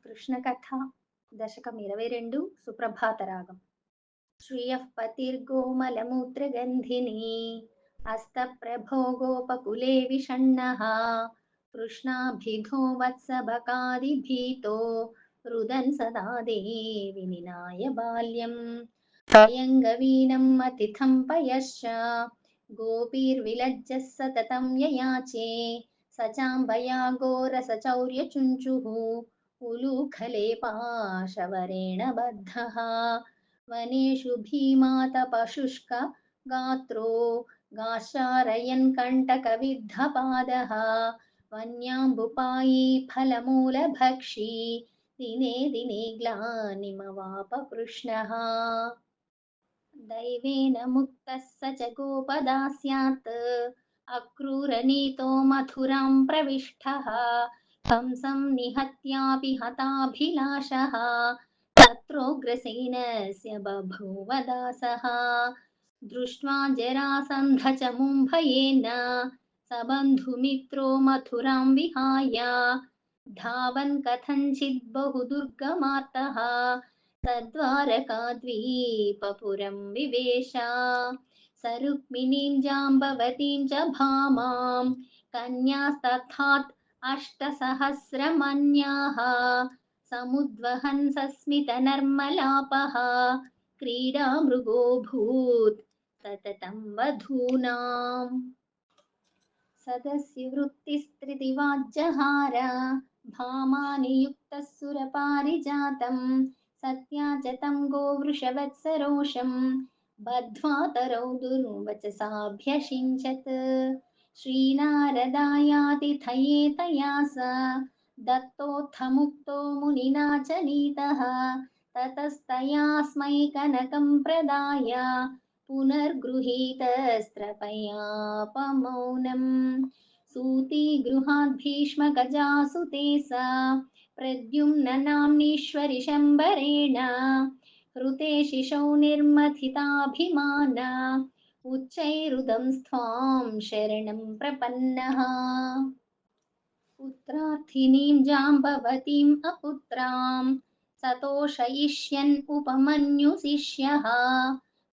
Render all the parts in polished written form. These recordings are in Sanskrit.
కృష్ణ కథ దశకం 22 సుప్రభాత రాగం. శ్రియః పతిర్గోమలమూత్రగంధినీ హస్తప్రభో గోపకులే విషण्णः కృష్ణాభిధో వత్సభకాదిభీతో రుదన్ సదా దేవి నినాయ బాల్యం భయంగవీనం అతిథం పయశ్చ గోపీర్విలజ్జः సతతం యయాచే సచాంబయా ఘోరసచౌర్యచుంచుః उलूखले पाशवरेण बद्धः वनेषु भीमातपशुष्क गात्रो गाशारयन् कण्टकविद्धपादः वन्याम्बुपायी फलमूलभक्षी दिने दिने ग्लानिमवाप कृष्णः दैवेन मुक्तः स च गोपदास्यात् अक्रूरनीतो मथुरां प्रविष्टः कंसं निहत्यापि हताभिलाषः तत्रोग्रसेनस्य बभूव दासः दृष्ट्वा जरासन्धचमुं भयेन स बन्धुमित्रो मथुरां विहाय धावन् कथञ्चित् बहुदुर्गमार्तः तद्वारकाद्वीपपुरं विवेश स रुक्मिणीं जाम्बवतीं च भामां कन्यास्तथात् अष्टसहस्रमन्याः समुद्वहन् सस्मितनर्मलापः क्रीडामृगोऽभूत् सततं वधूनाम् सदस्य वृत्तिस्त्रिदिवाज्जहार भामानियुक्तः सुरपारिजातं सत्या च तं गोवृषवत्सरोषं बद्ध्वा तरौ दुर्वचसाभ्यषिञ्चत् श्रीनारदायातिथये तया स दत्तोऽथ मुक्तो मुनिना च नीतः ततस्तयास्मै कनकं प्रदाय पुनर्गृहीतस्त्रपयापमौनम् सूती गृहाद् भीष्मगजासुते सा प्रद्युम्न नाम्नीश्वरि शम्बरेण हृते शिशौ निर्मथिताभिमाना उच्चैरुदं स्त्वां शरणं प्रपन्नः पुत्रार्थिनीं जाम्बवतीम् अपुत्रां सतोषयिष्यन् उपमन्युशिष्यः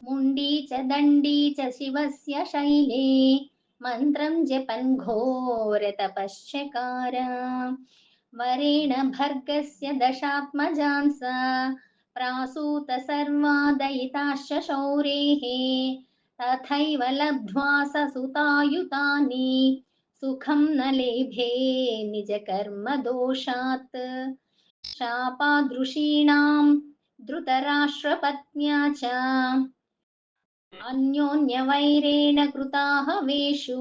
मुण्डी च दण्डी च शिवस्य शैले मन्त्रं जपन् घोरतपश्चकार वरेण भर्गस्य दशात्मजान् स प्रासूत सर्वा दयिताश्च शौरेः तथैव लब्ध्वा स सुतायुतानि सुखं न लेभे निजकर्मदोषात् शापादृशीणां धृतराष्ट्रपत्न्या च अन्योन्यवैरेण कृताः वेषु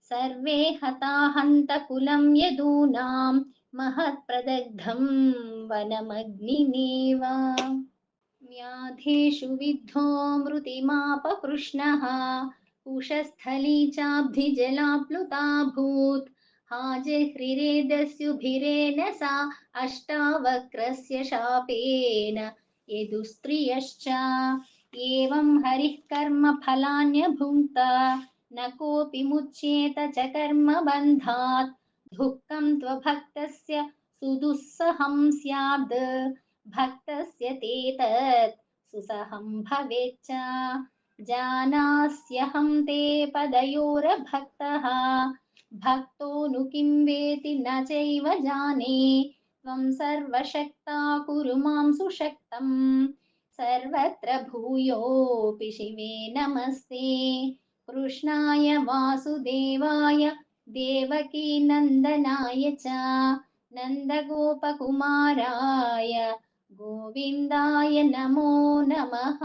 सर्वे हताहन्तकुलं यदूनां महत्प्रदग्धं वनमग्निनेव व्याधेषु विद्धो मृतिमापकृष्णः उषस्थली चाब्धिजलाप्लुताभूत् हाजह्रिरेदस्युभिरेण सा अष्टावक्रस्य शापेन यदुस्त्रियश्च एवं हरिः कर्मफलान्यभुङ्क्त न कोऽपि मुच्येत च कर्मबन्धात् दुःखं त्वभक्तस्य सुदुःसहं स्याद् भक्तस्य ते तत् सुसहं भवेच्च जानास्यहं ते पदयोरभक्तः भक्तो नु किं वेति न चैव जाने त्वं सर्वशक्ता कुरु मां सुशक्तं सर्वत्र भूयोऽपि शिवे नमस्ते कृष्णाय वासुदेवाय देवकीनन्दनाय च नन्दगोपकुमाराय गोविन्दाय नमो नमः।